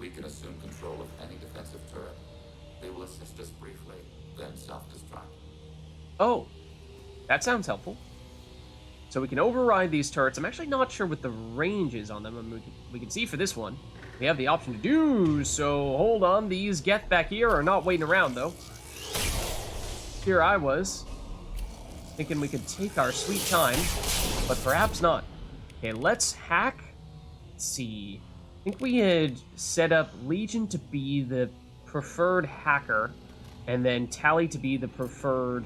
We can assume control of any defensive turret. They will assist us briefly, then self-destruct. Oh, that sounds helpful. So we can override these turrets. I'm actually not sure what the range is on them. I mean, we can see for this one, we have the option to do so. Hold on, these Geth back here are not waiting around, though. Here I was, thinking we could take our sweet time, but perhaps not. Okay, let's hack. Let's see. I think we had set up Legion to be the preferred hacker, and then Tally to be the preferred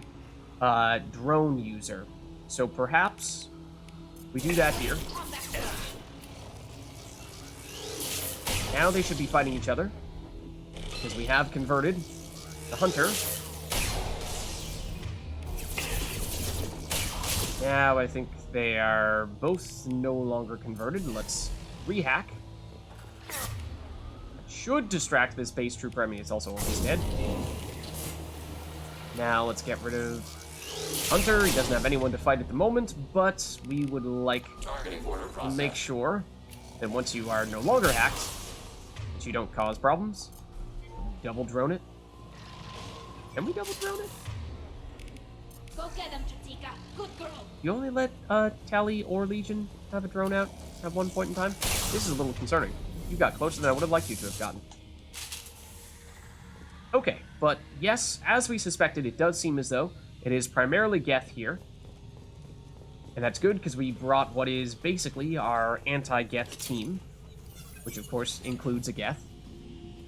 drone user. So perhaps we do that here. Now they should be fighting each other, because we have converted the Hunter. Now I think they are both no longer converted. Let's rehack. Should distract this base trooper. I mean, it's also almost dead. Now let's get rid of Hunter. He doesn't have anyone to fight at the moment, but we would like to make sure that once you are no longer hacked, that you don't cause problems. Double drone it. Can we double drone it? Go get him, Chatika. Good girl. You only let Tally or Legion have a drone out at one point in time? This is a little concerning. You got closer than I would have liked you to have gotten. Okay, but yes, as we suspected, it does seem as though it is primarily Geth here. And that's good, because we brought what is basically our anti-Geth team, which of course includes a Geth.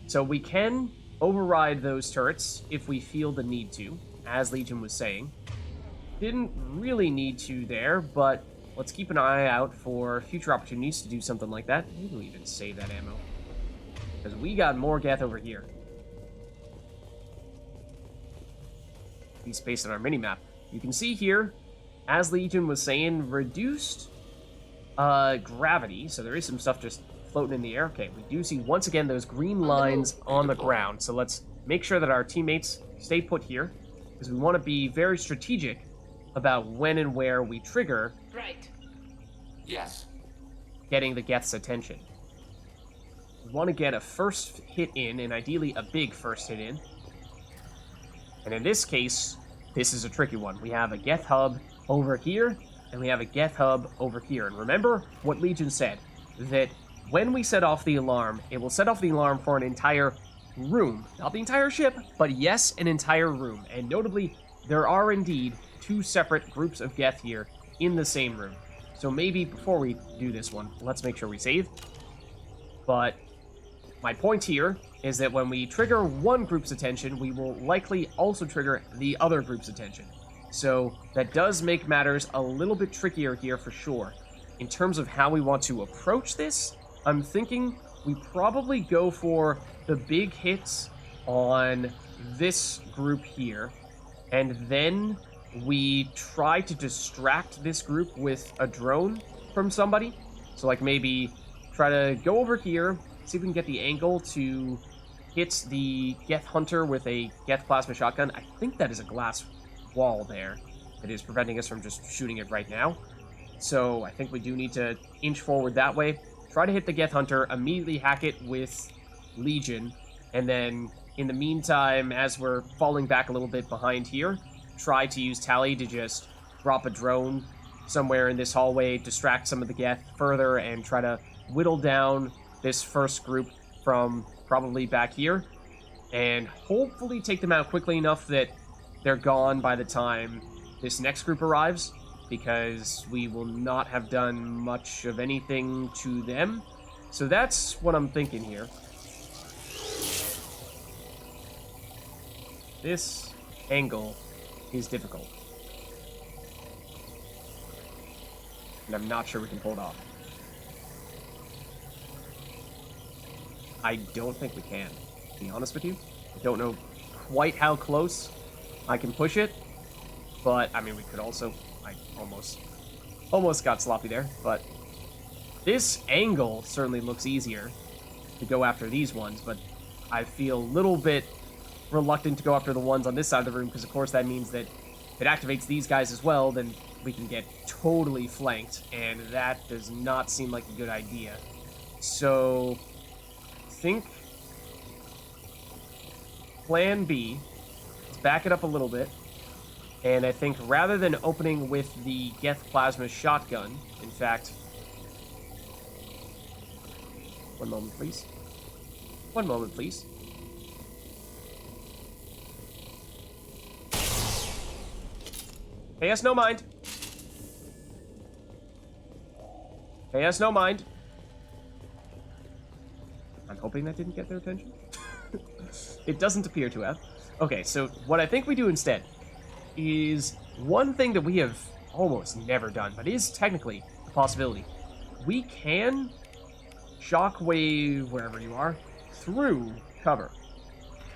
So we can override those turrets if we feel the need to, as Legion was saying. Didn't really need to there, but let's keep an eye out for future opportunities to do something like that. Maybe we'll even save that ammo, because we got more Geth over here. Be spaced on our minimap. You can see here, as Legion was saying, reduced gravity, so there is some stuff just floating in the air. Okay, we do see once again those green lines on the ground, so let's make sure that our teammates stay put here, because we want to be very strategic about when and where we trigger Right. Yes. getting the Geth's attention. We want to get a first hit in, and ideally a big first hit in. And in this case, this is a tricky one. We have a Geth hub over here, and we have a Geth hub over here. And remember what Legion said, that when we set off the alarm, it will set off the alarm for an entire room. Not the entire ship, but yes, an entire room. And notably, there are indeed two separate groups of Geth here in the same room. So maybe before we do this one, let's make sure we save. But my point here is that when we trigger one group's attention, we will likely also trigger the other group's attention. So that does make matters a little bit trickier here for sure. In terms of how we want to approach this, I'm thinking we probably go for the big hits on this group here, and then we try to distract this group with a drone from somebody. So like maybe try to go over here, see if we can get the angle to hit the Geth Hunter with a Geth Plasma Shotgun. I think that is a glass wall there that is preventing us from just shooting it right now. So I think we do need to inch forward that way. Try to hit the Geth Hunter, immediately hack it with Legion, and then in the meantime, as we're falling back a little bit behind here, try to use Tally to just drop a drone somewhere in this hallway, distract some of the Geth further, and try to whittle down this first group from probably back here, and hopefully take them out quickly enough that they're gone by the time this next group arrives, because we will not have done much of anything to them. So that's what I'm thinking here. This angle is difficult, and I'm not sure we can pull it off. I don't think we can, to be honest with you. I don't know quite how close I can push it, but, I mean, we could also... I almost got sloppy there, but this angle certainly looks easier to go after these ones, but I feel a little bit reluctant to go after the ones on this side of the room, because, of course, that means that if it activates these guys as well, then we can get totally flanked, and that does not seem like a good idea. So... I think plan B. Let's back it up a little bit. And I think rather than opening with the Geth Plasma Shotgun, in fact... One moment, please. One moment, please. Pay us no mind. Pay us no mind. I'm hoping that didn't get their attention. It doesn't appear to have. Okay, so what I think we do instead is one thing that we have almost never done, but is technically a possibility. We can shockwave wherever you are through cover.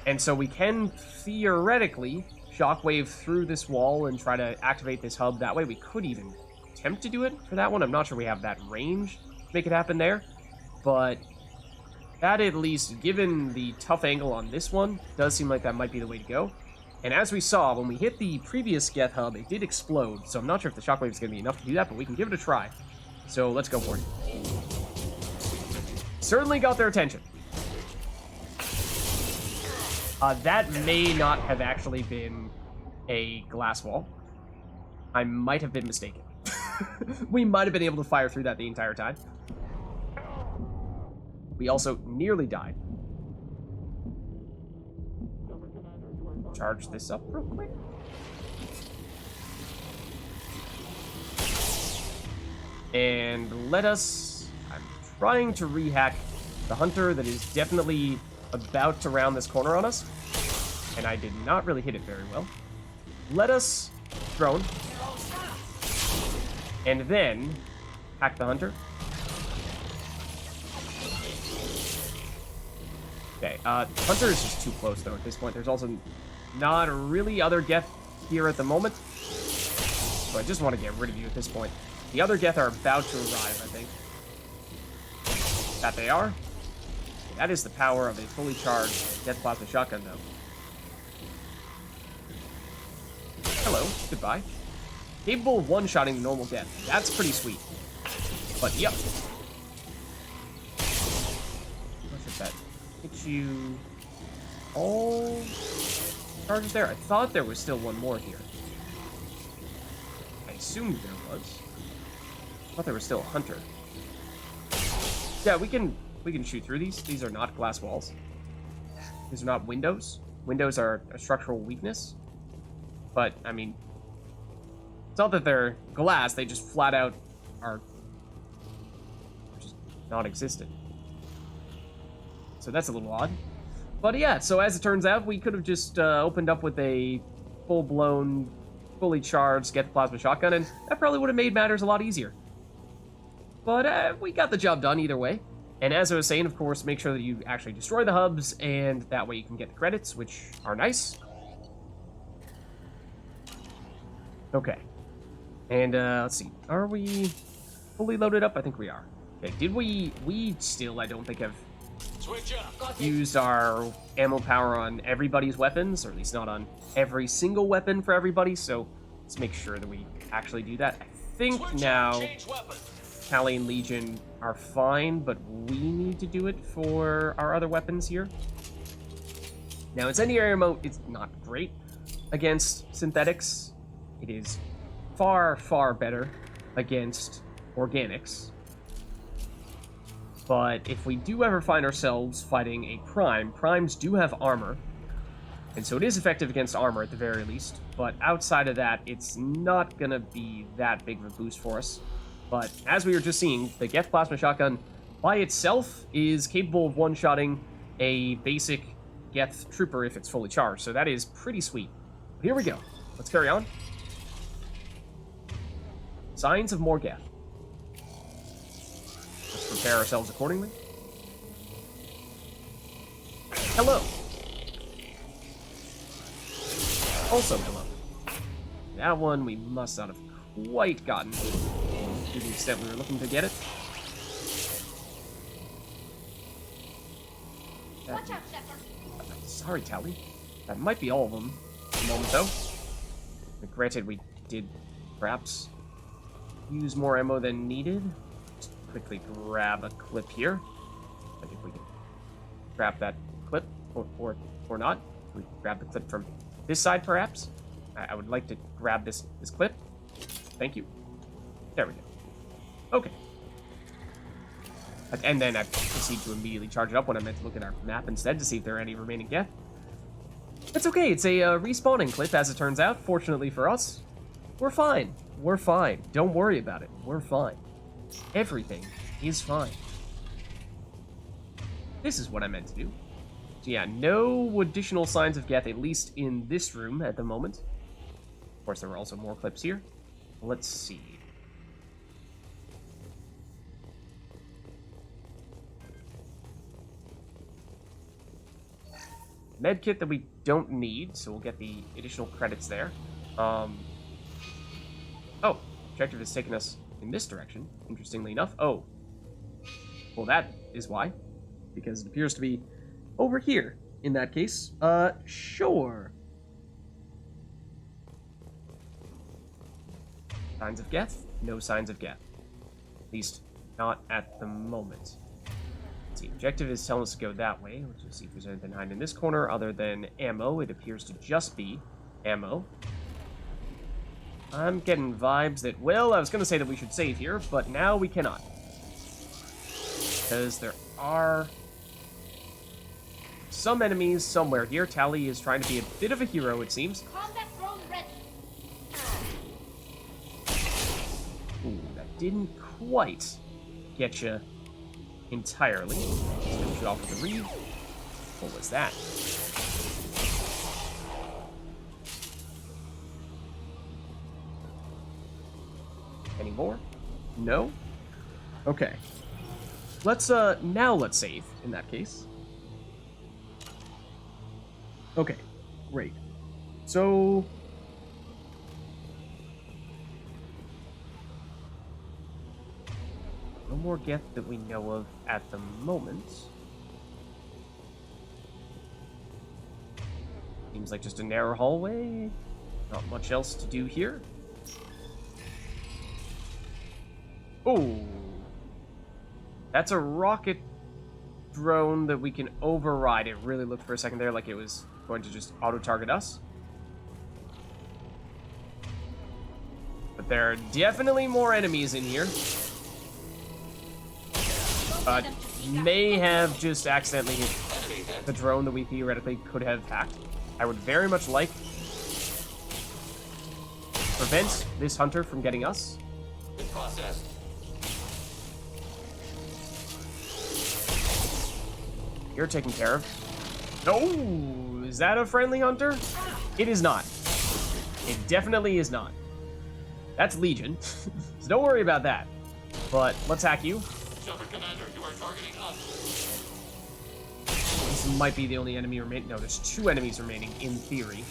And so we can theoretically shockwave through this wall and try to activate this hub that way. We could even attempt to do it for that one. I'm not sure we have that range to make it happen there. But that, at least, given the tough angle on this one, does seem like that might be the way to go. And as we saw, when we hit the previous Geth hub, it did explode. So I'm not sure if the shockwave is going to be enough to do that, but we can give it a try. So let's go for it. Certainly got their attention. That may not have actually been a glass wall. I might have been mistaken. We might have been able to fire through that the entire time. We also nearly died. Charge this up real quick. And let us... I'm trying to rehack the hunter that is definitely about to round this corner on us. And I did not really hit it very well. Let us drone. And then hack the hunter. Okay, hunter is just too close though at this point. There's also not really other Geth here at the moment. So I just want to get rid of you at this point. The other Geth are about to arrive, I think. That they are. That is the power of a fully charged Geth Plasma Shotgun, though. Hello, goodbye. Capable of one-shotting the normal Geth. That's pretty sweet. But, yep. What's that? Hit you... all... charges there? I thought there was still one more here. I assumed there was. I thought there was still a hunter. Yeah, we can shoot through these. These are not glass walls. These are not windows. Windows are a structural weakness. But, I mean, it's not that they're glass, they just flat out are just non-existent. So that's a little odd. But yeah, so as it turns out, we could have just opened up with a full-blown, fully charged Geth Plasma Shotgun, and that probably would have made matters a lot easier. But we got the job done either way. And as I was saying, of course, make sure that you actually destroy the hubs, and that way you can get the credits, which are nice. Okay. And let's see. Are we fully loaded up? I think we are. Okay, did we still, I don't think, have used our ammo power on everybody's weapons, or at least not on every single weapon for everybody, so let's make sure that we actually do that. I think now Tally and Legion are fine, but we need to do it for our other weapons here. Now, incendiary ammo is not great against synthetics. It is far, far better against organics. But if we do ever find ourselves fighting a prime, primes do have armor, and so it is effective against armor at the very least, but outside of that, it's not gonna be that big of a boost for us. But as we were just seeing, the Geth Plasma Shotgun by itself is capable of one-shotting a basic Geth Trooper if it's fully charged, so that is pretty sweet. Here we go. Let's carry on. Signs of more Geth. Let's prepare ourselves accordingly. Hello. Also hello. That one we must not have quite gotten to the extent we were looking to get it. Watch out, Shepard. Sorry, Tally. That might be all of them at the moment, though. Granted, we did perhaps use more ammo than needed. Just quickly grab a clip here. I think we can grab that clip, or not. We grab the clip from this side, perhaps. I would like to grab this clip. Thank you. There we go. Okay. And then I proceed to immediately charge it up when I meant to look at our map instead to see if there are any remaining Geth. It's okay. It's a respawning clip, as it turns out. Fortunately for us, we're fine. We're fine. Don't worry about it. We're fine. Everything is fine. This is what I meant to do. So yeah, no additional signs of Geth, at least in this room at the moment. Of course, there were also more clips here. Let's see. Medkit that we don't need, so we'll get the additional credits there. Oh, objective is taking us in this direction, interestingly enough. Oh, well, that is why, because it appears to be over here in that case. Sure. Signs of Geth? No signs of Geth. At least not at the moment. Let's see, objective is telling us to go that way. Let's just see if there's anything hiding in this corner other than ammo. It appears to just be ammo. I'm getting vibes that, well, I was going to say that we should save here, but now we cannot. Because there are some enemies somewhere here. Tally is trying to be a bit of a hero, it seems. Combat drone ready. Ooh, that didn't quite get you entirely. Let's finish it off with a read. What was that? Any more? No? Okay. Let's save in that case. Okay, great. So no more Geth that we know of at the moment. Seems like just a narrow hallway. Not much else to do here. Oh, that's a rocket drone that we can override. It really looked for a second there like it was going to just auto-target us. But there are definitely more enemies in here. May have just accidentally hit the drone that we theoretically could have hacked. I would very much like to prevent this hunter from getting us. In process. You're taken care of. Oh, is that a friendly hunter? It is not. It definitely is not. That's Legion, so don't worry about that. But let's hack you. Shepard, Commander, you are targeting us. This might be the only enemy remaining. No, there's 2 enemies remaining, in theory.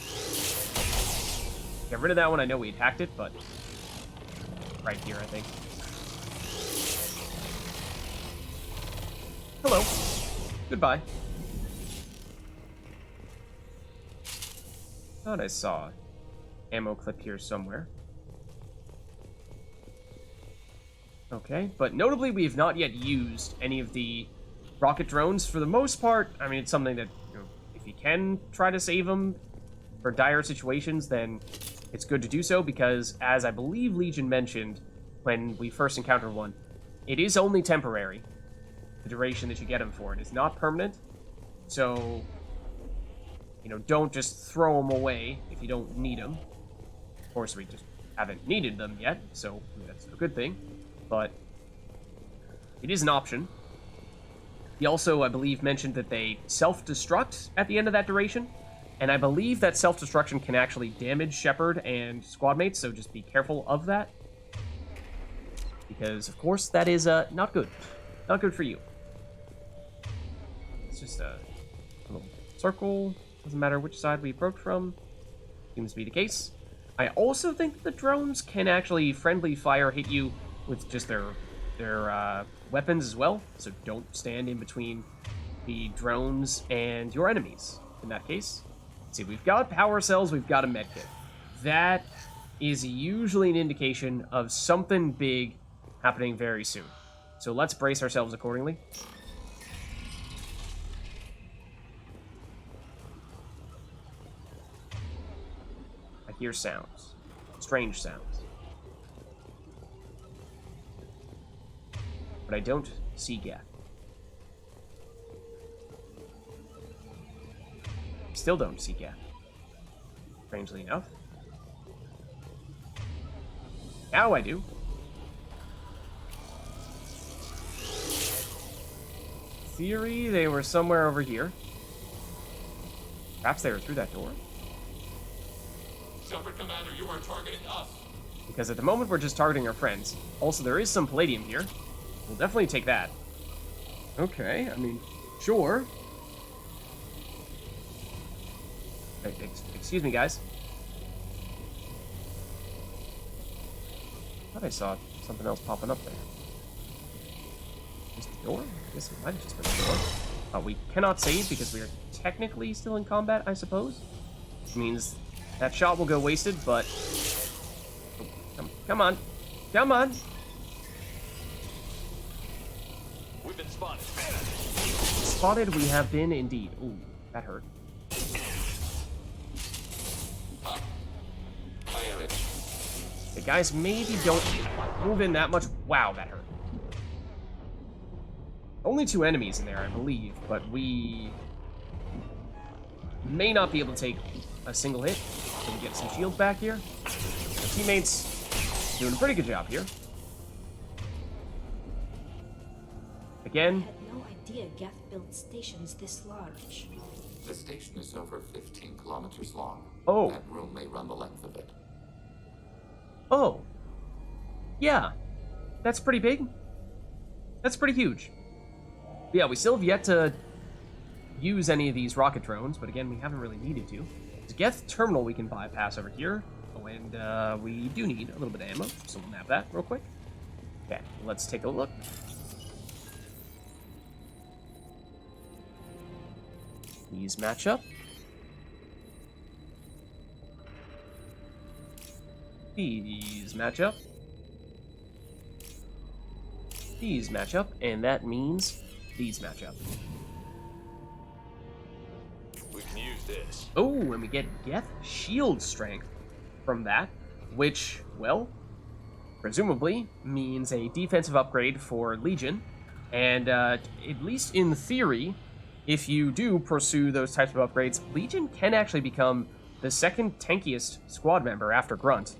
Get rid of that one. I know we'd hacked it, but right here, I think. Hello. Goodbye. Thought I saw ammo clip here somewhere. Okay, but notably we have not yet used any of the rocket drones. For the most part, I mean, it's something that, you know, if you can try to save them for dire situations, then it's good to do so, because as I believe Legion mentioned when we first encountered one, it is only temporary. The duration that you get them for. It is not permanent. So, you know, don't just throw them away if you don't need them. Of course, we just haven't needed them yet, so I mean, that's a good thing. But it is an option. He also, I believe, mentioned that they self-destruct at the end of that duration. And I believe that self-destruction can actually damage Shepard and squad mates, so just be careful of that. Because, of course, that is not good. Not good for you. It's just a little circle. Doesn't matter which side we approach from. Seems to be the case. I also think the drones can actually friendly fire hit you with just their weapons as well. So don't stand in between the drones and your enemies in that case. Let's see, we've got power cells, we've got a medkit. That is usually an indication of something big happening very soon. So let's brace ourselves accordingly. hear sounds. Strange sounds. But I don't see Geth. Still don't see Geth. Strangely enough. Now I do. Theory, they were somewhere over here. Perhaps they were through that door. Shepard, Commander, you are targeting us. Because at the moment, we're just targeting our friends. Also, there is some palladium here. We'll definitely take that. Okay, I mean, sure. Excuse me, guys. I thought I saw something else popping up there. Just the door? I guess it might have just been the door. We cannot save because we are technically still in combat, I suppose. Which means that shot will go wasted, but... Oh, come on. Come on! We've been spotted. Spotted we have been indeed. Ooh, that hurt. The guys maybe don't move in that much. Wow, that hurt. Only 2 enemies in there, I believe, but we may not be able to take a single hit. So we get some shield back here. Our teammates doing a pretty good job here. Again. I had no idea Geth built stations this large. The station is over 15 kilometers long. Oh. That room may run the length of it. Oh. Yeah. That's pretty big. That's pretty huge. Yeah, we still have yet to use any of these rocket drones, but again, we haven't really needed to. There's a Geth terminal we can bypass over here. Oh, and we do need a little bit of ammo, so we'll nab that real quick. Okay, let's take a look. These match up. These match up. These match up, and that means these match up. We can use this. Oh, and we get Geth shield strength from that, which, well, presumably means a defensive upgrade for Legion. And at least in theory, if you do pursue those types of upgrades, Legion can actually become the second tankiest squad member after Grunt.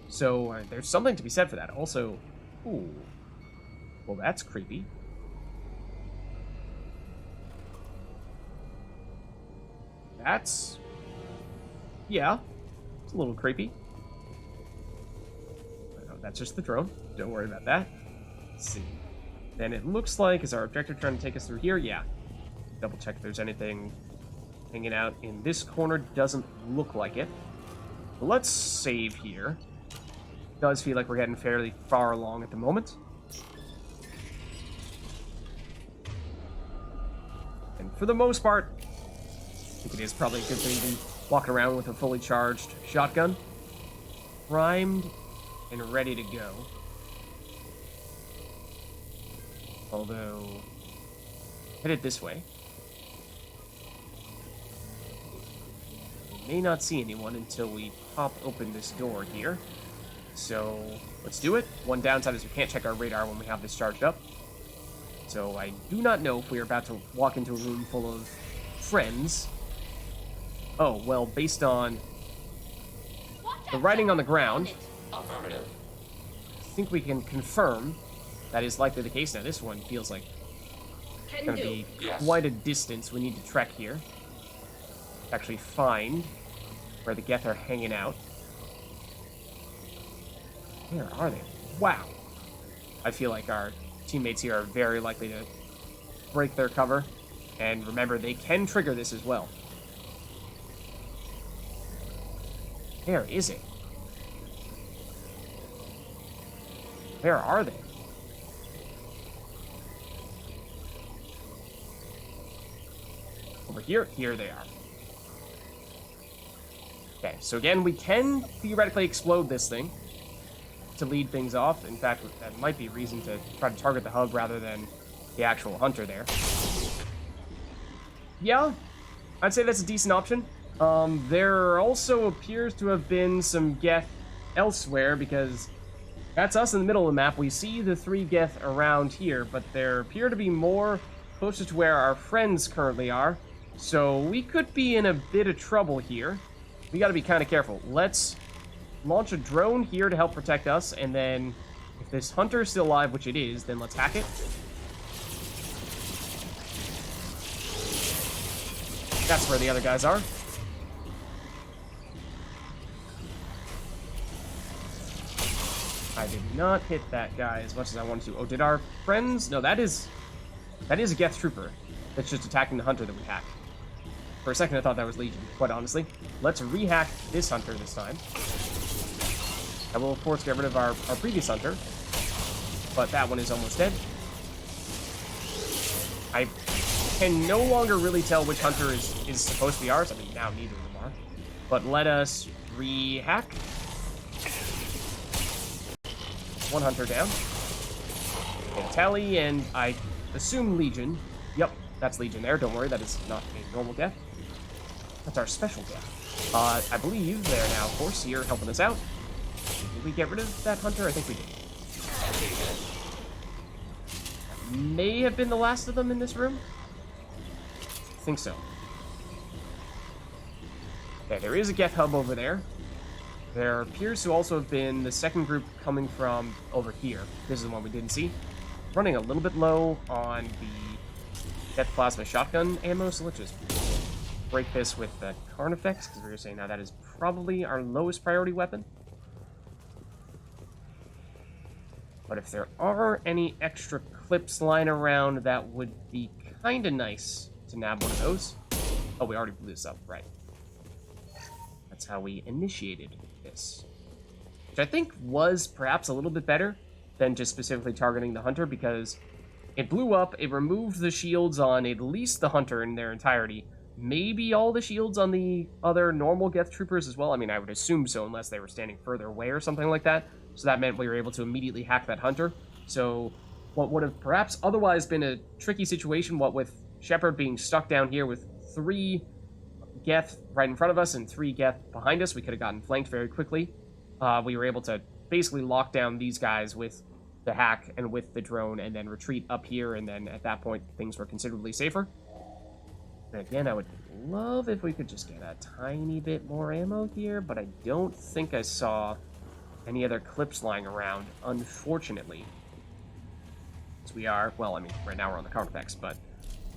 So there's something to be said for that. Also, ooh, well, that's creepy. That's, yeah, it's a little creepy. Oh, that's just the drone. Don't worry about that. Let's see. Then it looks like, is our objective trying to take us through here? Yeah. Double check if there's anything hanging out in this corner. Doesn't look like it. But let's save here. Does feel like we're getting fairly far along at the moment. And for the most part, I think it is probably a good thing to be walking around with a fully charged shotgun. Primed and ready to go. Although, headed this way. We may not see anyone until we pop open this door here. So, let's do it. One downside is we can't check our radar when we have this charged up. So I do not know if we are about to walk into a room full of friends. Oh, well, based on the writing on the ground, Affirmative. I think we can confirm that is likely the case. Now, this one feels like it's going to be quite a distance we need to trek here. To actually find where the Geth are hanging out. Where are they? Wow. I feel like our teammates here are very likely to break their cover. And remember, they can trigger this as well. Where is it? Where are they? Over here? Here they are. Okay, so again, we can theoretically explode this thing to lead things off. In fact, that might be a reason to try to target the hub rather than the actual hunter there. Yeah, I'd say that's a decent option. There also appears to have been some Geth elsewhere, because that's us in the middle of the map. We see the 3 Geth around here, but there appear to be more closer to where our friends currently are. So we could be in a bit of trouble here. We gotta be kind of careful. Let's launch a drone here to help protect us, and then if this hunter is still alive, which it is, then let's hack it. That's where the other guys are. I did not hit that guy as much as I wanted to. Oh, did our friends? No, that is a Geth trooper that's just attacking the hunter that we hacked. For a second, I thought that was Legion, quite honestly. Let's rehack this hunter this time. I will, of course, get rid of our previous hunter, but that one is almost dead. I can no longer really tell which hunter is supposed to be ours. I mean, now neither of them are. But let us rehack. One hunter down. And tally, and I assume Legion. Yep, that's Legion there. Don't worry, that is not a normal Geth. That's our special Geth. I believe they're now, of course, here helping us out. Did we get rid of that hunter? I think we did. May have been the last of them in this room. I think so. Okay, there is a Geth hub over there. There appears to also have been the second group coming from over here. This is the one we didn't see. Running a little bit low on the Geth plasma shotgun ammo, so let's just break this with the Carnifex, because we were saying now that is probably our lowest priority weapon. But if there are any extra clips lying around, that would be kind of nice to nab one of those. Oh, we already blew this up, right. That's how we initiated this. Which I think was perhaps a little bit better than just specifically targeting the hunter, because it blew up, it removed the shields on at least the hunter in their entirety. Maybe all the shields on the other normal Geth troopers as well. I mean, I would assume so, unless they were standing further away or something like that. So that meant we were able to immediately hack that hunter. So what would have perhaps otherwise been a tricky situation, what with Shepard being stuck down here with 3 Geth right in front of us and 3 Geth behind us, we could have gotten flanked very quickly. We were able to basically lock down these guys with the hack and with the drone, and then retreat up here, and then at that point things were considerably safer. And again, I would love if we could just get a tiny bit more ammo here, but I don't think I saw any other clips lying around, unfortunately. So we are, well, I mean, right now we're on the Carnifex, but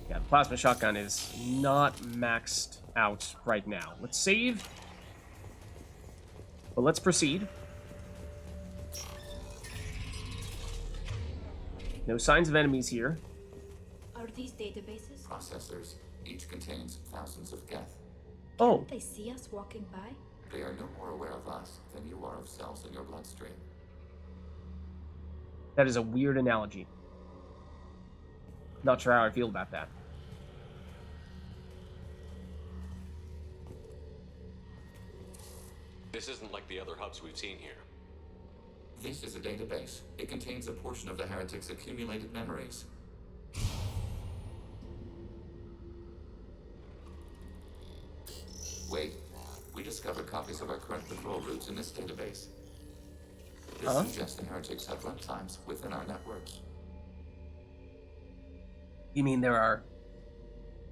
yeah, the plasma shotgun is not maxed out right now. Let's save. But let's proceed. No signs of enemies here. Are these databases? Processors. Each contains thousands of Geth. Oh, Can't they see us walking by? They are no more aware of us than you are of cells in your bloodstream. that is a weird analogy. Not sure how I feel about that. This isn't like the other hubs we've seen here. This is a database. It contains a portion of the Heretics' accumulated memories. Wait, we discovered copies of our current patrol routes in this database. This suggests the Heretics have runtimes within our network. You mean there are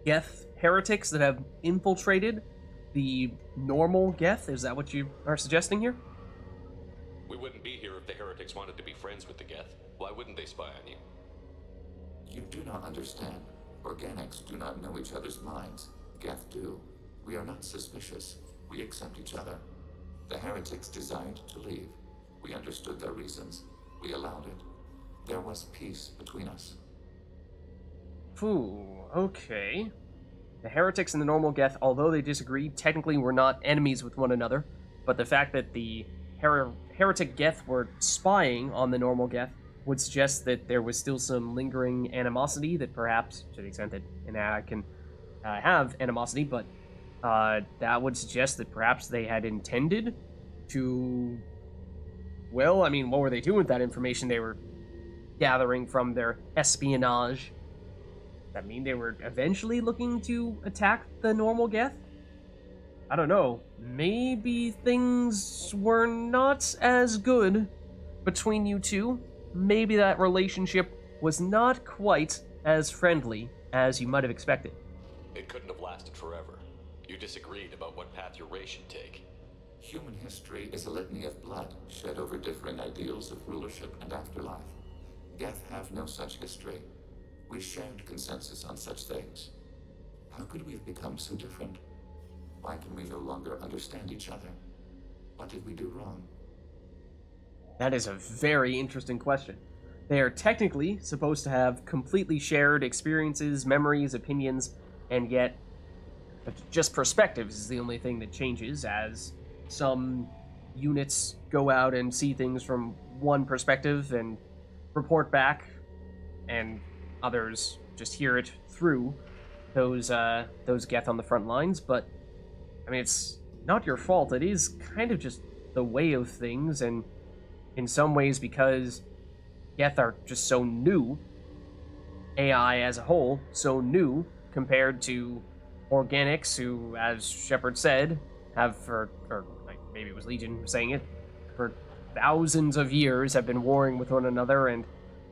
Geth Heretics that have infiltrated the normal Geth? Is that what you are suggesting here? We wouldn't be here if the Heretics wanted to be friends with the Geth. Why wouldn't they spy on you? You do not understand. Organics do not know each other's minds. Geth do. We are not suspicious. We accept each other. The Heretics desired to leave. We understood their reasons. We allowed it. There was peace between us. Ooh, okay. The Heretics and the normal Geth, although they disagreed, technically were not enemies with one another. But the fact that the Heretic Geth were spying on the normal Geth would suggest that there was still some lingering animosity that perhaps, to the extent that I can have animosity, but that would suggest that perhaps they had intended to... Well, I mean, what were they doing with that information they were gathering from their espionage? Does that mean they were eventually looking to attack the normal Geth? I don't know, maybe things were not as good between you two. Maybe that relationship was not quite as friendly as you might have expected. It couldn't have lasted forever. You disagreed about what path your race should take. Human history is a litany of blood shed over differing ideals of rulership and afterlife. Geth have no such history. We shared consensus on such things. How could we have become so different? Why can we no longer understand each other? What did we do wrong? That is a very interesting question. They are technically supposed to have completely shared experiences, memories, opinions, and yet just perspectives is the only thing that changes, as some units go out and see things from one perspective and report back, and others just hear it through those Geth on the front lines. But I mean, it's not your fault. It is kind of just the way of things, and in some ways, because Geth are just so new, AI as a whole, so new compared to organics, who, as Shepard said, have for, or like maybe it was Legion saying it, for thousands of years have been warring with one another, and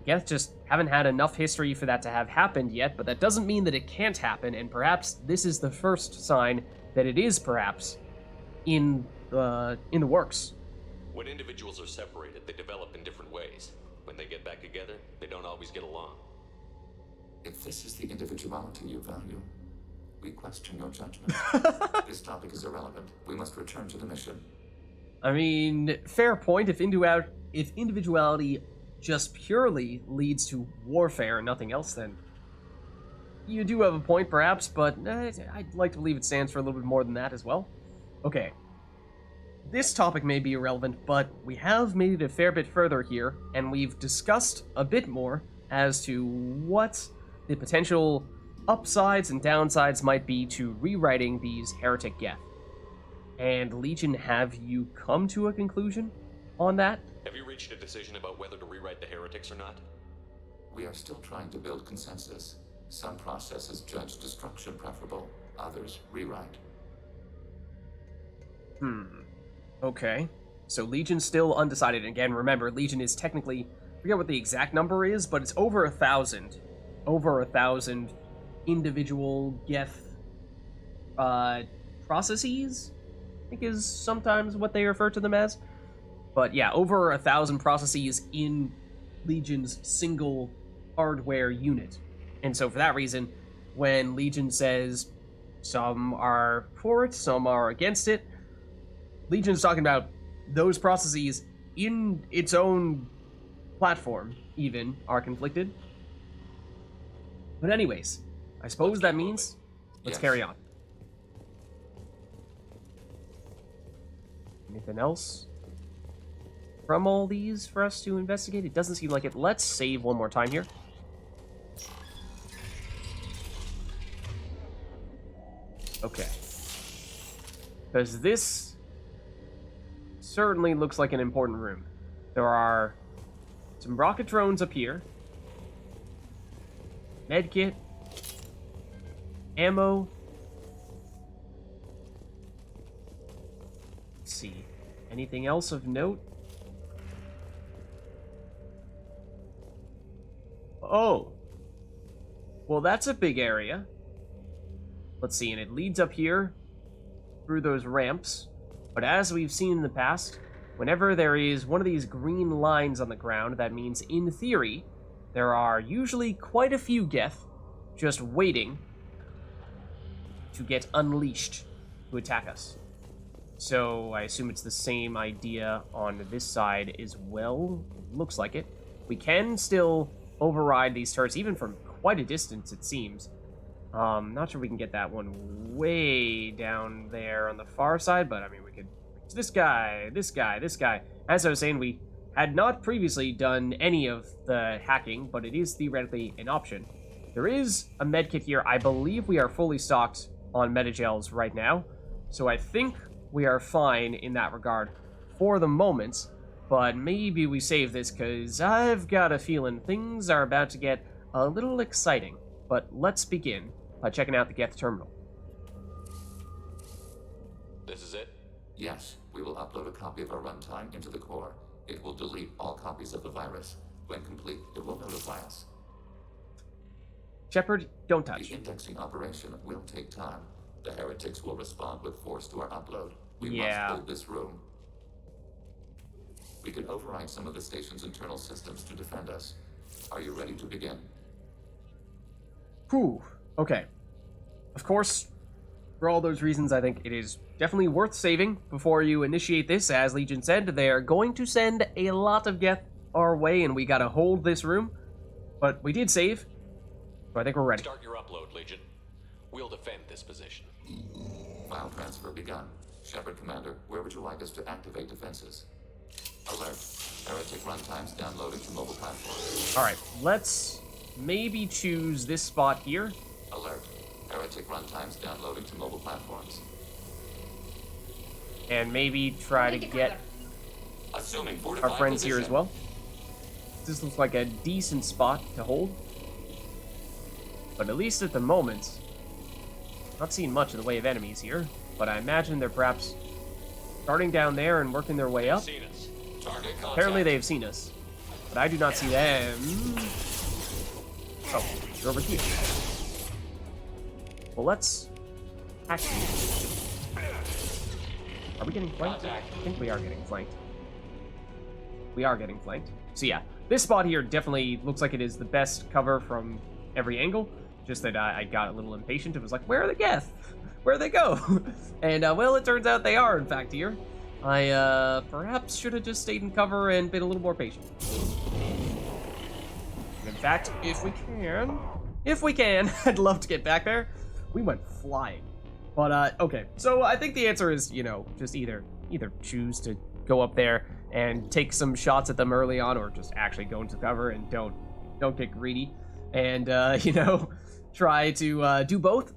Geth just haven't had enough history for that to have happened yet, but that doesn't mean that it can't happen, and perhaps this is the first sign that it is perhaps in the works. When individuals are separated, they develop in different ways. When they get back together, they don't always get along. If this is the individuality you value, we question your judgment. This topic is irrelevant. We must return to the mission. I mean, fair point. If individuality just purely leads to warfare and nothing else, then you do have a point, perhaps, but I'd like to believe it stands for a little bit more than that as well. Okay. This topic may be irrelevant, but we have made it a fair bit further here, and we've discussed a bit more as to what the potential upsides and downsides might be to rewriting these heretic Geth. And Legion, have you come to a conclusion on that? Have you reached a decision about whether to rewrite the heretics or not? We are still trying to build consensus. Some processes judge destruction preferable, others rewrite. Okay. So Legion's still undecided. Again, remember, Legion is technically, I forget what the exact number is, but it's over 1,000. Over 1,000 individual Geth processes, I think is sometimes what they refer to them as. But yeah, over 1,000 processes in Legion's single hardware unit. And so for that reason, when Legion says some are for it, some are against it, Legion's talking about those processes in its own platform, even, are conflicted. But anyways, I suppose that means let's carry on. Anything else from all these for us to investigate? It doesn't seem like it. Let's save one more time here. Okay. Because this certainly looks like an important room. There are some rocket drones up here. Medkit. Ammo. Let's see. Anything else of note? Oh. Well, that's a big area. Let's see, and it leads up here through those ramps. But as we've seen in the past, whenever there is one of these green lines on the ground, that means, in theory, there are usually quite a few Geth just waiting to get unleashed to attack us. So I assume it's the same idea on this side as well. Looks like it. We can still override these turrets, even from quite a distance, it seems. Not sure we can get that one way down there on the far side, but I mean, we could reach this guy, this guy, this guy. As I was saying, we had not previously done any of the hacking, but it is theoretically an option. There is a medkit here. I believe we are fully stocked on metagels right now, so I think we are fine in that regard for the moment, but maybe we save this because I've got a feeling things are about to get a little exciting. But let's begin by checking out the Geth terminal. This is it? Yes, we will upload a copy of our runtime into the core. It will delete all copies of the virus. When complete, it will notify us. Shepard, don't touch. The indexing operation will take time. The heretics will respond with force to our upload. We Yeah. must hold this room. We can override some of the station's internal systems to defend us. Are you ready to begin? Whew. Okay. Of course, for all those reasons, I think it is definitely worth saving before you initiate this. As Legion said, they're going to send a lot of Geth our way, and we gotta hold this room. But we did save, so I think we're ready. Start your upload, Legion. We'll defend this position. File transfer begun. Shepard Commander, where would you like us to activate defenses? Alert. Heretic runtimes downloading to mobile platforms. Alright, let's maybe choose this spot here. Alert. Heretic runtimes downloading to mobile platforms. And maybe try to get Assuming our fortified friends here as position. well. This looks like a decent spot to hold. But at least at the moment, not seeing much in the way of enemies here. But I imagine they're perhaps starting down there and working their way up. Seen us. Target contact. Apparently they've seen us. But I do not see them. Oh, they're over here. Well, let's... Actually... Are we getting flanked? I think we are getting flanked. We are getting flanked. So yeah, this spot here definitely looks like it is the best cover from every angle. Just that I got a little impatient. It was like, where are the Geth? Where'd they go? And, well, it turns out they are, in fact, here. I, perhaps should have just stayed in cover and been a little more patient. In fact, if we can, I'd love to get back there. We went flying. But, okay. So I think the answer is, you know, just either choose to go up there and take some shots at them early on, or just actually go into cover and don't get greedy. And, you know, try to, do both.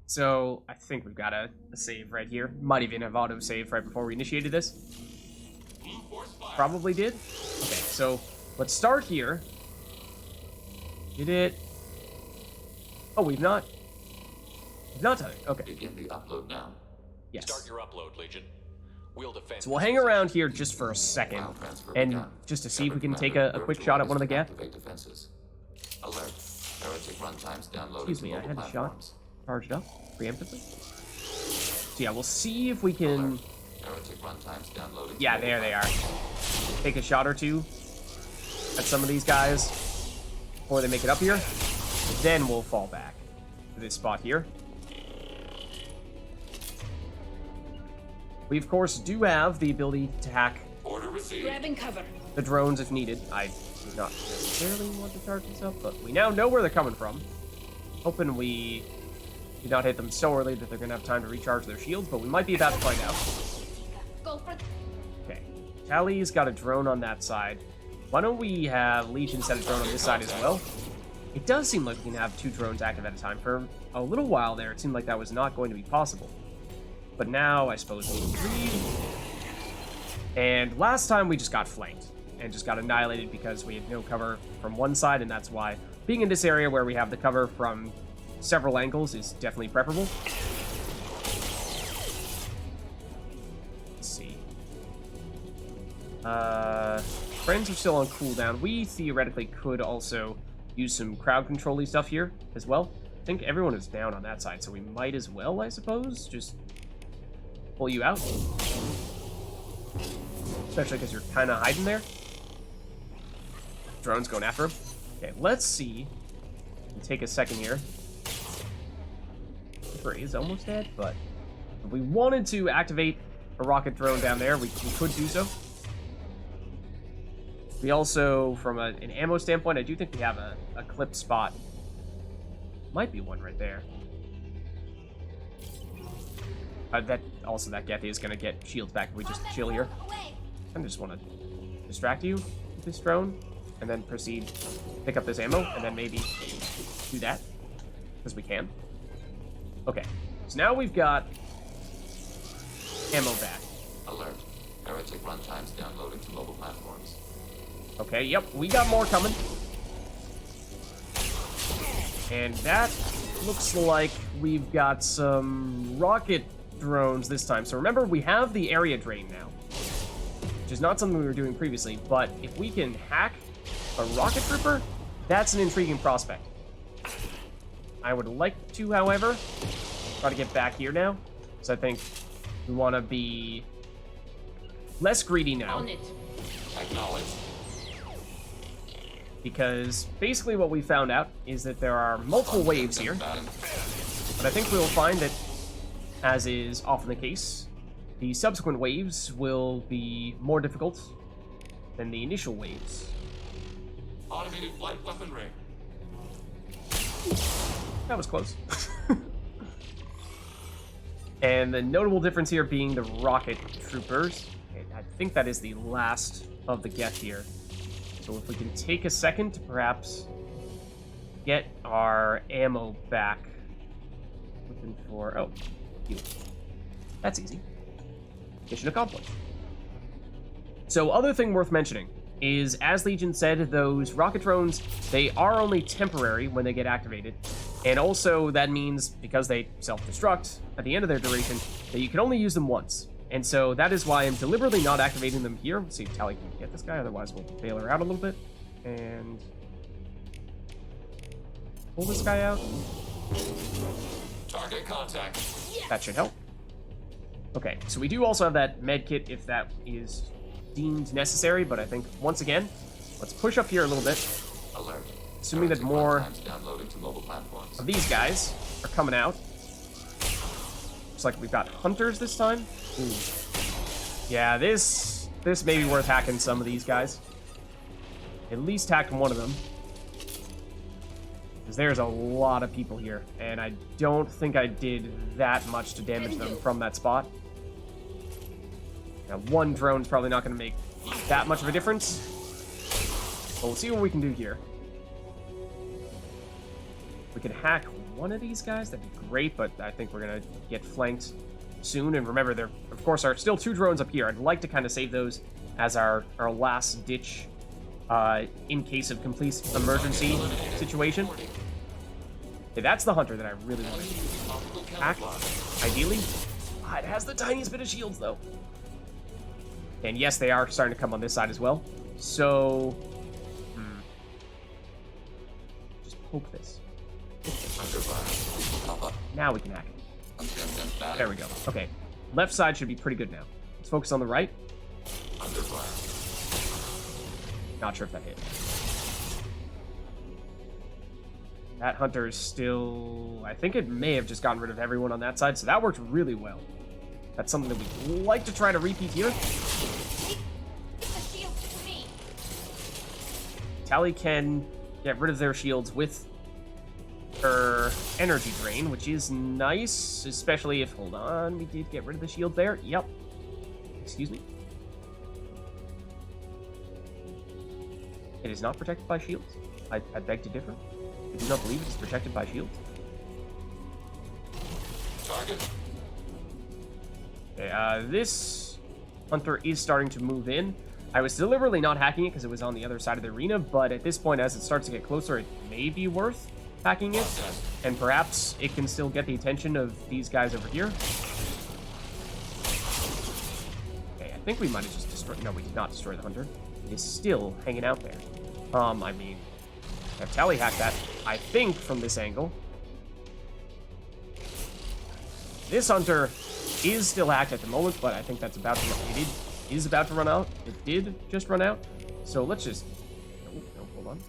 So, I think we've got a save right here. Might even have auto-saved right before we initiated this. Probably did. Okay, so let's start here. Did it... Oh, we've not done it. Okay. Begin the upload now. Yes. Start your upload, Legion. We'll defend. So we'll hang around here just for a second, File transfer and begun. just to see if we Shepard can take Commander, a where quick would you shot like at one of the us to Geth. activate defenses? Alert. Heretic runtimes downloading Excuse to me, I mobile had a shot. platforms. Charged up, preemptively. So yeah, we'll see if we can... Heretic runtimes downloading to Yeah, mobile there they are. platforms. Take a shot or two at some of these guys before they make it up here. Then we'll fall back to this spot here. We, of course, do have the ability to hack Order received. Grabbing cover. the drones if needed. I do not necessarily want to charge this up, but we now know where they're coming from. Hoping we do not hit them so early that they're going to have time to recharge their shields, but we might be about to find out. Go for Okay. Tally's got a drone on that side. Why don't we have Legion set a drone on this side as well? It does seem like we can have 2 drones active at a time. For a little while there, it seemed like that was not going to be possible. But now, I suppose we agreed. And last time, we just got flanked. And just got annihilated because we had no cover from one side, and that's why being in this area where we have the cover from several angles is definitely preferable. Let's see. Friends are still on cooldown. We theoretically could also use some crowd control-y stuff here as well. I think everyone is down on that side, so we might as well, I suppose, just pull you out. Especially because you're kind of hiding there. Drone's going after him. Okay, let's see. We'll take a second here. Cooper is almost dead, but if we wanted to activate a rocket drone down there, we could do so. We also, from an ammo standpoint, I do think we have a clipped spot. Might be one right there. That Geth is going to get shields back if we just chill here. I just want to distract you with this drone, and then proceed to pick up this ammo, and then maybe do that, because we can. Okay, so now we've got ammo back. Alert. Heretic runtimes downloading to mobile platforms. Okay, yep, we got more coming. And that looks like we've got some rocket drones this time. So remember, we have the area drain now, which is not something we were doing previously. But if we can hack a rocket trooper, that's an intriguing prospect. I would like to, however, try to get back here now. So I think we want to be less greedy now. On it. Acknowledge. Because basically what we found out is that there are multiple waves here. But I think we will find that, as is often the case, the subsequent waves will be more difficult than the initial waves. Automated flight weaponry. That was close. And the notable difference here being the rocket troopers. I think that is the last of the Geth here. So if we can take a second to perhaps get our ammo back. Looking for... oh, heal. That's easy. Mission accomplished. So other thing worth mentioning is, as Legion said, those rocket drones, they are only temporary when they get activated. And also that means, because they self-destruct at the end of their duration, that you can only use them once. And so that is why I'm deliberately not activating them here. Let's see if Tally can get this guy, otherwise we'll bail her out a little bit. And pull this guy out. Target contact. That should help. Okay, so we do also have that med kit if that is deemed necessary, but I think, once again, let's push up here a little bit. Alert. Assuming that more downloading to mobile platforms. of these guys are coming out. Looks like we've got hunters this time. Ooh. Yeah, this may be worth hacking some of these guys. At least hack one of them. Because there's a lot of people here, and I don't think I did that much to damage them from that spot. Now, one drone's probably not going to make that much of a difference. But we'll see what we can do here. We can hack one of these guys, that'd be great, but I think we're going to get flanked soon. And remember, there, of course, are still 2 drones up here. I'd like to kind of save those as our last ditch in case of complete emergency situation. Okay, that's the hunter that I really want to hack, ideally. It has the tiniest bit of shields, though. And yes, they are starting to come on this side as well. So, just poke this. Now we can hack it. There we go. Okay, left side should be pretty good now. Let's focus on the right. Not sure if that hit. That hunter is still... I think it may have just gotten rid of everyone on that side, so that worked really well. That's something that we'd like to try to repeat here. Tally can get rid of their shields with her energy drain, which is nice, especially if... hold on, we did get rid of the shield there. Yep. Excuse me. It is not protected by shields. I beg to differ. I do not believe it is protected by shields. Target. Okay, this hunter is starting to move in. I was deliberately not hacking it because it was on the other side of the arena, but at this point, as it starts to get closer, it may be worth hacking it, and perhaps it can still get the attention of these guys over here. Okay, I think we might have just destroyed... no, we did not destroy the hunter. It is still hanging out there. I mean, I've tally hacked that, I think, from this angle. This hunter is still hacked at the moment, but I think that's about to... it is about to run out. It did just run out. So let's just... no, hold on.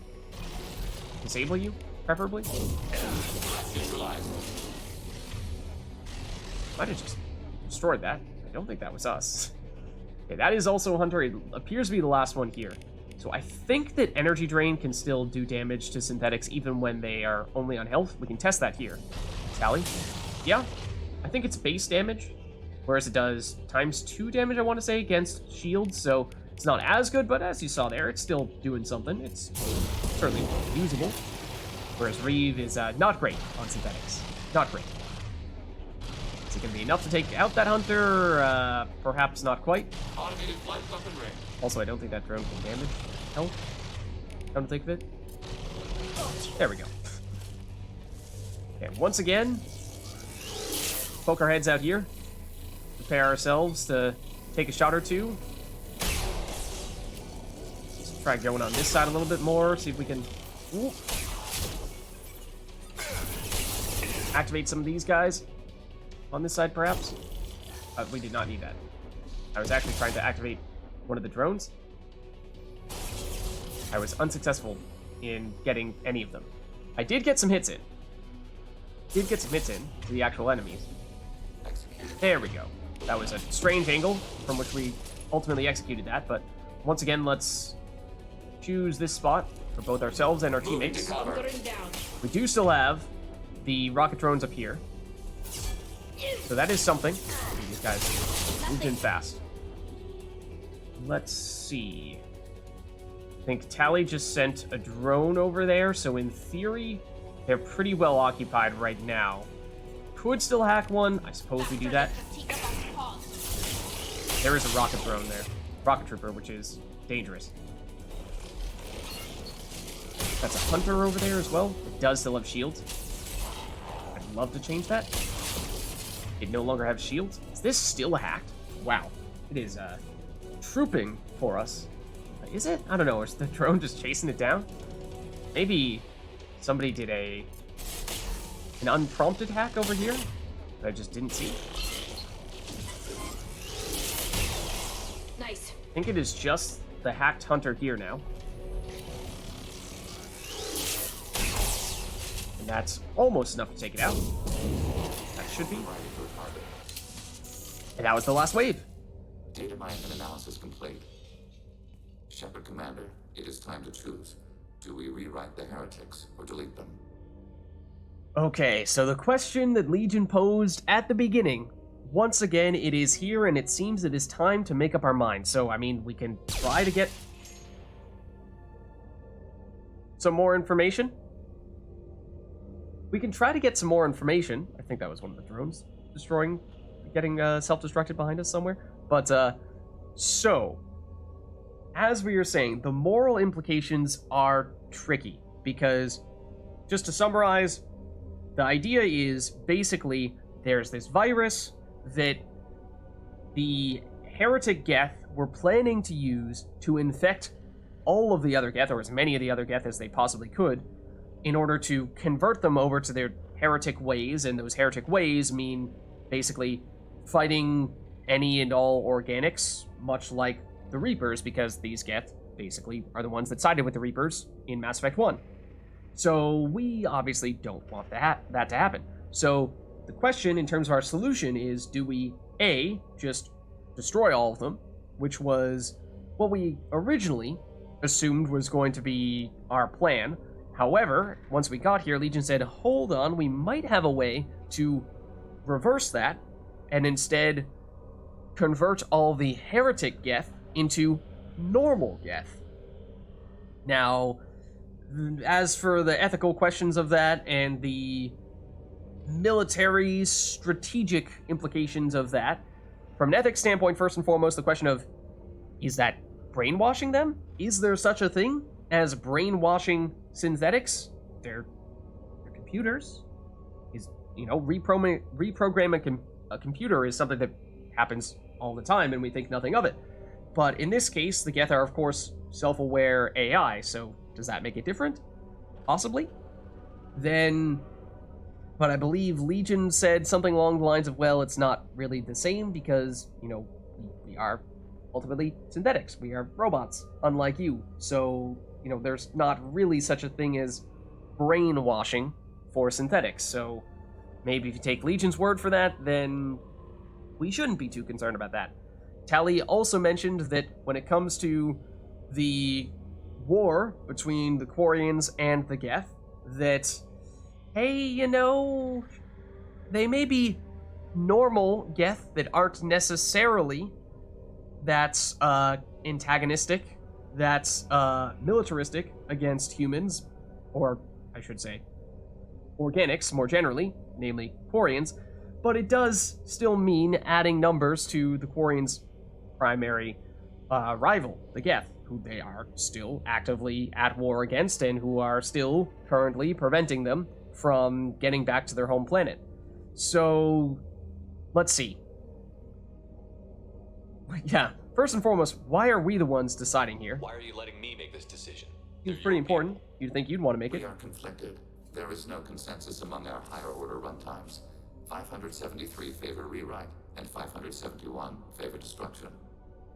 Disable you, preferably. Might have just destroyed that. I don't think that was us. Okay, that is also a hunter. It appears to be the last one here. So I think that energy drain can still do damage to synthetics even when they are only on health. We can test that here. Tally. Yeah, I think it's base damage, whereas it does ×2 damage, I want to say, against shields. So it's not as good, but as you saw there, it's still doing something. It's certainly usable. Whereas Reeve is not great on synthetics. Not great. Is it going to be enough to take out that hunter? Perhaps not quite. Automated flight weaponry. Also, I don't think that drone can damage health. Come to think of it. There we go. Okay, once again, poke our heads out here. prepare ourselves to take a shot or two. Let's try going on this side a little bit more, see if we can activate some of these guys on this side, perhaps. We did not need that. I was actually trying to activate one of the drones. I was unsuccessful in getting any of them. I did get some hits in. To the actual enemies. There we go. That was a strange angle from which we ultimately executed that, but once again, let's choose this spot for both ourselves and our teammates. We do still have the rocket drones up here, so that is something. These guys moved in fast. Let's see. I think Tally just sent a drone over there, so in theory, they're pretty well occupied right now. Could still hack one. I suppose we do that. There is a rocket drone there. Rocket trooper, which is dangerous. That's a hunter over there as well. It does still have shields. I'd love to change that. It no longer has shields. Is this still hacked? Wow. It is trooping for us. Is it? I don't know. Is the drone just chasing it down? Maybe somebody did an unprompted hack over here that I just didn't see. Nice. I think it is just the hacked hunter here now. And that's almost enough to take it out. That should be. And that was the last wave. Data mining and analysis complete. Shepard Commander, it is time to choose. Do we rewrite the heretics or delete them? Okay, so the question that Legion posed at the beginning, once again, it is here, and it seems it is time to make up our minds. So, I mean, we can try to get some more information. I think that was one of the drones getting self-destructed behind us somewhere. But, so, as we were saying, the moral implications are tricky, because, just to summarize, the idea is, basically, there's this virus that the heretic Geth were planning to use to infect all of the other Geth, or as many of the other Geth as they possibly could, in order to convert them over to their heretic ways, and those heretic ways mean, basically, fighting any and all organics, much like the Reapers, because these Geth, basically, are the ones that sided with the Reapers in Mass Effect 1. So we obviously don't want that to happen. So the question in terms of our solution is, do we, A, just destroy all of them, which was what we originally assumed was going to be our plan. However, once we got here, Legion said, hold on, we might have a way to reverse that and instead convert all the heretic Geth into normal Geth. Now, as for the ethical questions of that and the military strategic implications of that, from an ethics standpoint, first and foremost, the question of, is that brainwashing them? Is there such a thing as brainwashing synthetics? They're computers. Reprogramming a computer is something that happens all the time, and we think nothing of it. But in this case, the Geth are, of course, self-aware AI, so does that make it different? Possibly. But I believe Legion said something along the lines of, well, it's not really the same because, we are ultimately synthetics. We are robots, unlike you. So, there's not really such a thing as brainwashing for synthetics. So maybe if you take Legion's word for that, then we shouldn't be too concerned about that. Tally also mentioned that when it comes to the war between the Quarians and the Geth, that, hey, they may be normal Geth that aren't necessarily that's antagonistic, that's militaristic against humans, or I should say organics more generally, namely Quarians, but it does still mean adding numbers to the Quarians' primary rival, the Geth, who they are still actively at war against and who are still currently preventing them from getting back to their home planet. So, let's see. Yeah, first and foremost, why are we the ones deciding here? Why are you letting me make this decision? It's They're pretty your important. people. You'd think you'd want to make We it. are conflicted. There is no consensus among our higher order runtimes. 573 favor rewrite, and 571 favor destruction.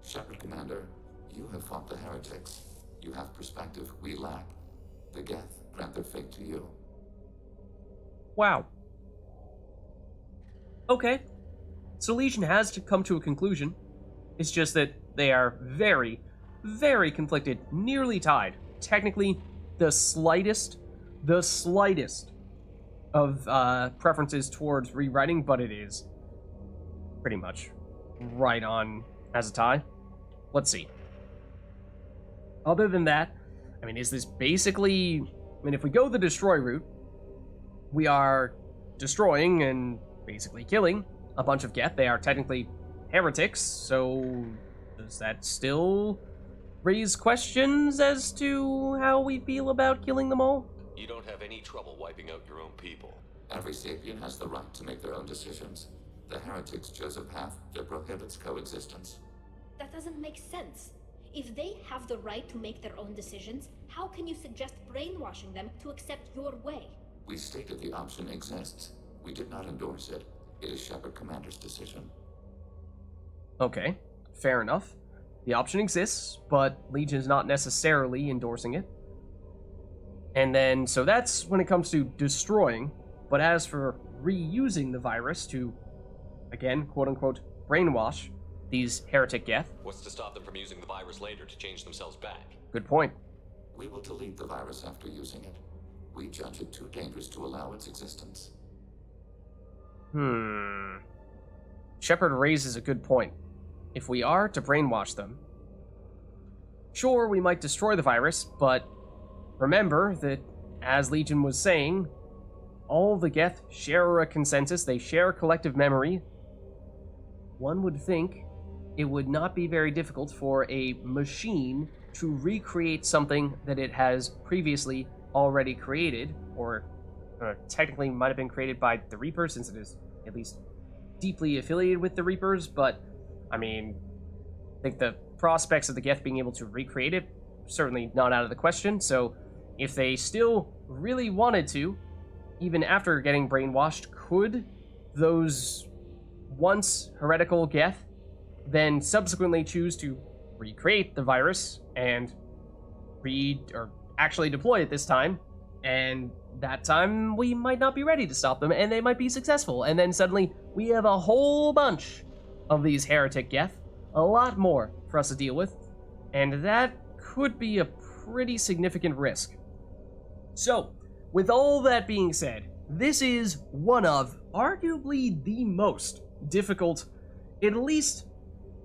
Shepard Commander, you have fought the heretics. You have perspective we lack. The Geth grant their fate to you. Wow. Okay. So Legion has to come to a conclusion. It's just that they are very, very conflicted, nearly tied. Technically, the slightest of preferences towards rewriting, but it is pretty much right on as a tie. Let's see. Other than that, I mean, is this basically... I mean, if we go the destroy route, we are destroying and basically killing a bunch of Geth. They are technically heretics, so does that still raise questions as to how we feel about killing them all? You don't have any trouble wiping out your own people. Every sapient has the right to make their own decisions. The heretics chose a path that prohibits coexistence. That doesn't make sense. If they have the right to make their own decisions, how can you suggest brainwashing them to accept your way? We stated the option exists. We did not endorse it. It is Shepard Commander's decision. Okay, fair enough. The option exists, but Legion is not necessarily endorsing it. And then, so that's when it comes to destroying. But as for reusing the virus to, again, quote-unquote, brainwash these heretic Geth, What's to stop them from using the virus later to change themselves back? good point. We will delete the virus after using it. We judge it too dangerous to allow its existence. Shepard raises a good point. If we are to brainwash them, sure, we might destroy the virus, but remember that, as Legion was saying, all the Geth share a consensus, they share a collective memory. One would think it would not be very difficult for a machine to recreate something that it has previously already created, or technically might have been created by the Reapers, since it is at least deeply affiliated with the Reapers, but, I mean, I think the prospects of the Geth being able to recreate it, certainly not out of the question, so if they still really wanted to, even after getting brainwashed, could those once heretical Geth then subsequently choose to recreate the virus and actually deploy it this time, and that time we might not be ready to stop them, and they might be successful, and then suddenly we have a whole bunch of these heretic Geth, a lot more for us to deal with, and that could be a pretty significant risk. So, with all that being said, this is one of arguably the most difficult, at least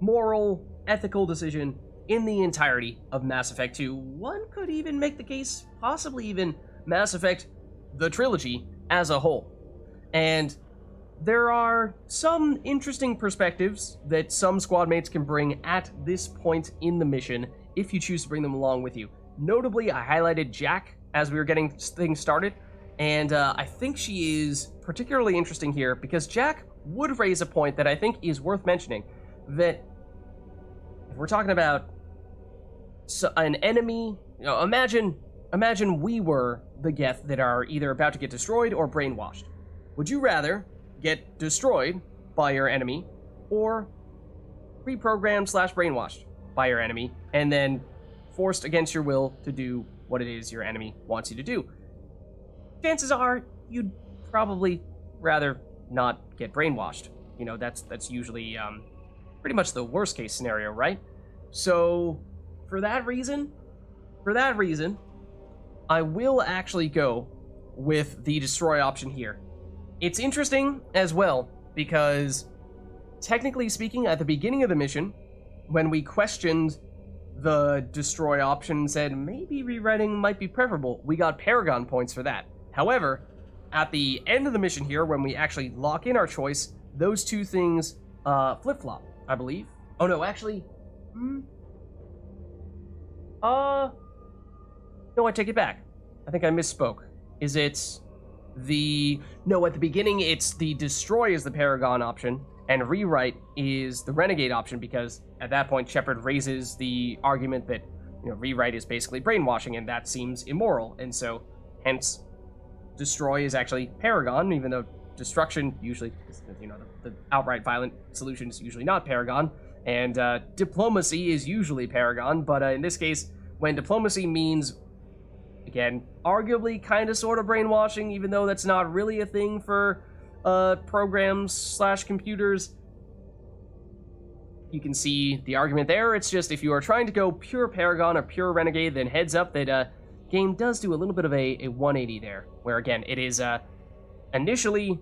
moral, ethical decision in the entirety of Mass Effect 2. One could even make the case, possibly even Mass Effect, the trilogy, as a whole. And there are some interesting perspectives that some squad mates can bring at this point in the mission, if you choose to bring them along with you. Notably, I highlighted Jack as we were getting things started, and I think she is particularly interesting here because Jack would raise a point that I think is worth mentioning, that if we're talking about an enemy, imagine we were the Geth that are either about to get destroyed or brainwashed. Would you rather get destroyed by your enemy or reprogrammed / brainwashed by your enemy and then forced against your will to do what it is your enemy wants you to do? Chances are you'd probably rather not get brainwashed. You know, that's usually pretty much the worst case scenario, right? So for that reason, I will actually go with the destroy option here. It's interesting as well because, technically speaking, at the beginning of the mission, when we questioned the destroy option, said maybe rewriting might be preferable, we got Paragon points for that. However, at the end of the mission here, when we actually lock in our choice, those two things flip-flop, I believe. Oh no, actually, no, I take it back. I think I misspoke. Is it the... No, at the beginning, it's the destroy is the Paragon option, And rewrite is the renegade option, because at that point Shepard raises the argument that, you know, rewrite is basically brainwashing, and that seems immoral, and so hence destroy is actually Paragon, even though destruction usually, you know, the outright violent solution is usually not Paragon, and diplomacy is usually Paragon, but in this case, when diplomacy means, again, arguably kind of sort of brainwashing, even though that's not really a thing for programs / computers, you can see the argument there. It's just, if you are trying to go pure Paragon or pure Renegade, then heads up that game does do a little bit of a 180 there, where again, it is initially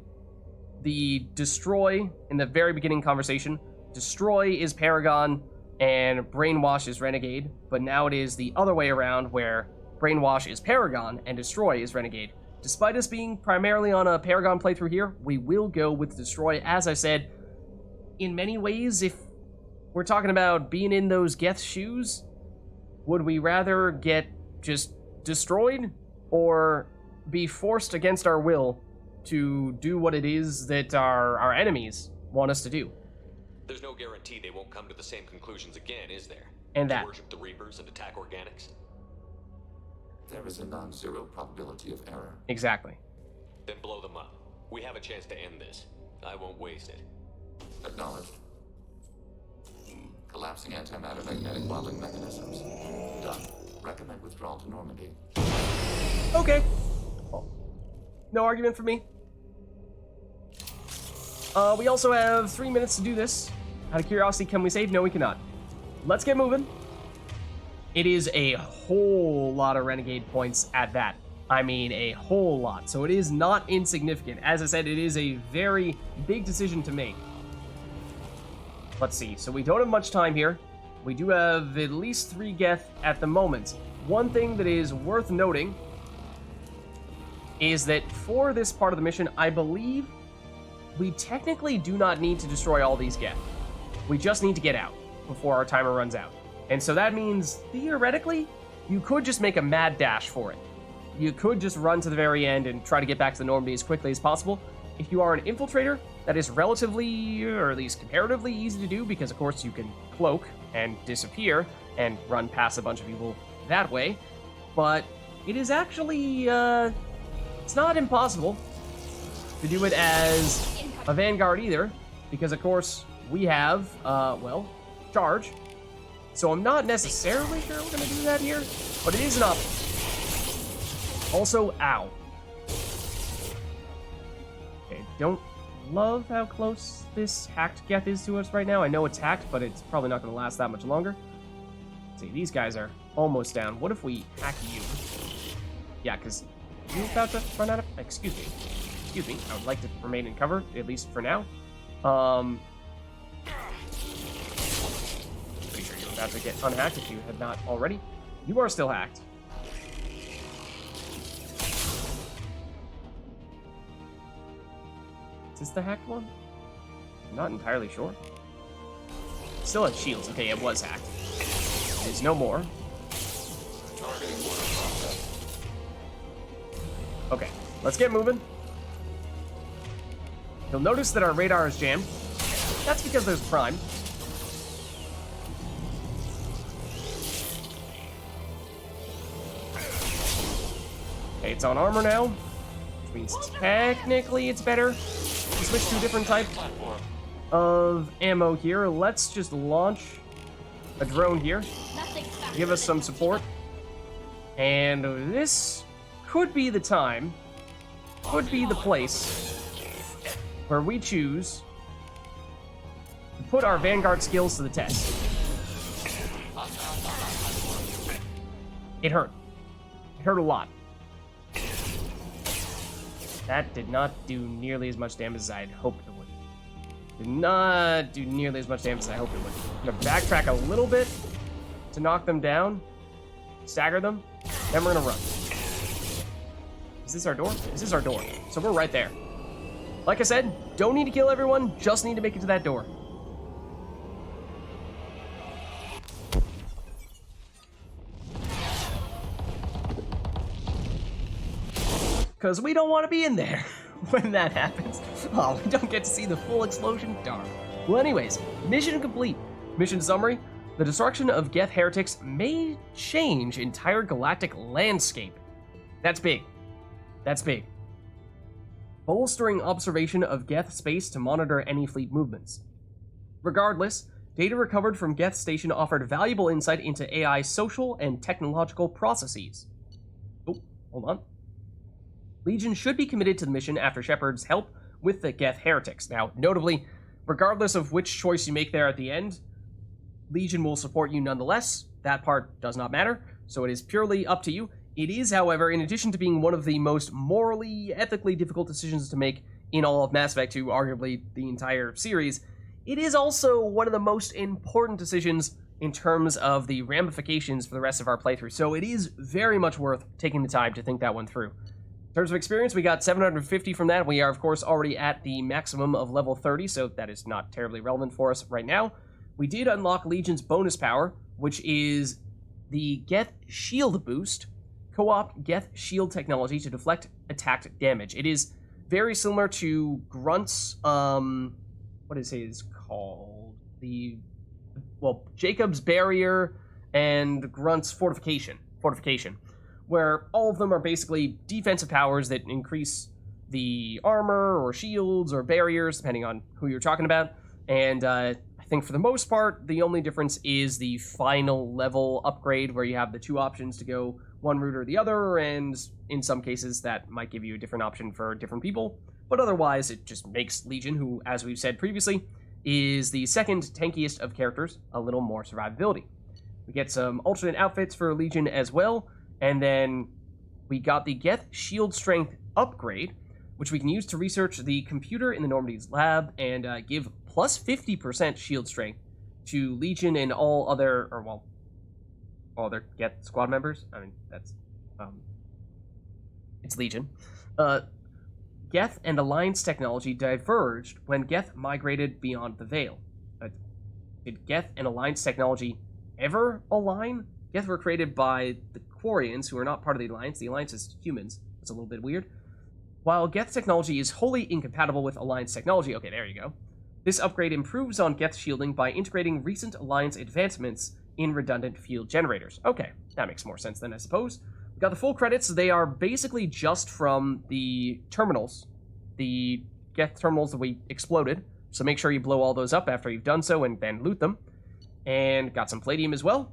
the destroy in the very beginning conversation. Destroy is Paragon and brainwash is Renegade, but now it is the other way around, where brainwash is Paragon and destroy is Renegade. Despite us being primarily on a Paragon playthrough here, we will go with destroy. As I said, in many ways, if we're talking about being in those Geth shoes, would we rather get just destroyed or be forced against our will to do what it is that our enemies want us to do? There's no guarantee they won't come to the same conclusions again, is there? And To that. worship the Reapers and attack organics? There is a non-zero probability of error. Exactly. Then blow them up. We have a chance to end this. I won't waste it. Acknowledged. Collapsing antimatter magnetic welding mechanisms. Done. Recommend withdrawal to Normandy. Okay. Oh. No argument for me. We also have 3 minutes to do this. Out of curiosity, can we save? No, we cannot. Let's get moving. It is a whole lot of Renegade points at that. I mean, a whole lot. So it is not insignificant. As I said, it is a very big decision to make. Let's see. So we don't have much time here. We do have at least 3 Geth at the moment. One thing that is worth noting is that for this part of the mission, I believe we technically do not need to destroy all these Geth. We just need to get out before our timer runs out. And so that means, theoretically, you could just make a mad dash for it. You could just run to the very end and try to get back to the Normandy as quickly as possible. If you are an infiltrator, that is relatively, or at least comparatively, easy to do, because of course you can cloak and disappear and run past a bunch of people that way. But it is actually, it's not impossible to do it as a Vanguard either, because of course we have, well, charge. So I'm not necessarily sure we're gonna do that here, but it is an option. Also, ow. Okay, don't love how close this hacked Geth is to us right now. I know it's hacked, but it's probably not gonna last that much longer. Let's see, these guys are almost down. What if we hack you? Yeah, because you're about to run out of... Excuse me. I would like to remain in cover, at least for now. Pretty sure you're about to get unhacked if you had not already. You are still hacked. Is this the hacked one? I'm not entirely sure. Still has shields. Okay, it was hacked. It is no more. Okay, let's get moving. You'll notice that our radar is jammed. That's because there's Prime. Okay, it's on armor now, which means technically it's better to switch to a different type of ammo here. Let's just launch a drone here. Give us some support. And this could be the time, could be the place where we choose to put our Vanguard skills to the test. It hurt. It hurt a lot. That did not do nearly as much damage as I had hoped it would. Did not do nearly as much damage as I hoped it would. I'm gonna backtrack a little bit to knock them down, stagger them, then we're gonna run. Is this our door? This is our door. So we're right there. Like I said, don't need to kill everyone, just need to make it to that door. Because we don't want to be in there when that happens. Oh, we don't get to see the full explosion? Darn. Well, anyways, mission complete. Mission summary. The destruction of Geth Heretics may change entire galactic landscape. That's big. That's big. Bolstering observation of Geth space to monitor any fleet movements. Regardless, data recovered from Geth Station offered valuable insight into AI social and technological processes. Oh, hold on. Legion should be committed to the mission after Shepard's help with the Geth Heretics. Now, notably, regardless of which choice you make there at the end, Legion will support you nonetheless. That part does not matter, so it is purely up to you. It is, however, in addition to being one of the most morally, ethically difficult decisions to make in all of Mass Effect 2, arguably the entire series, it is also one of the most important decisions in terms of the ramifications for the rest of our playthrough, so it is very much worth taking the time to think that one through. In terms of experience, we got 750 from that. We are, of course, already at the maximum of level 30, so that is not terribly relevant for us right now. We did unlock Legion's bonus power, which is the Geth Shield Boost, co-op Geth Shield technology to deflect attack damage. It is very similar to Grunt's, what is it called? Jacob's Barrier and Grunt's Fortification, where all of them are basically defensive powers that increase the armor or shields or barriers, depending on who you're talking about. And I think for the most part, the only difference is the final level upgrade, where you have the two options to go one route or the other, and in some cases that might give you a different option for different people. But otherwise, it just makes Legion, who, as we've said previously, is the second tankiest of characters, a little more survivability. We get some alternate outfits for Legion as well, and then we got the Geth Shield Strength upgrade, which we can use to research the computer in the Normandy's lab and give plus 50% shield strength to Legion and all other Geth squad members. I mean, that's, it's Legion. Geth and Alliance technology diverged when Geth migrated beyond the Veil. Did Geth and Alliance technology ever align? Geth were created by the Quarians, who are not part of the Alliance. The Alliance is humans. It's a little bit weird. While Geth technology is wholly incompatible with Alliance technology, okay, there you go. This upgrade improves on Geth shielding by integrating recent Alliance advancements in redundant field generators. Okay, that makes more sense then, I suppose. We got the full credits. They are basically just from the terminals, the Geth terminals that we exploded. So make sure you blow all those up after you've done so and then loot them. And got some palladium as well.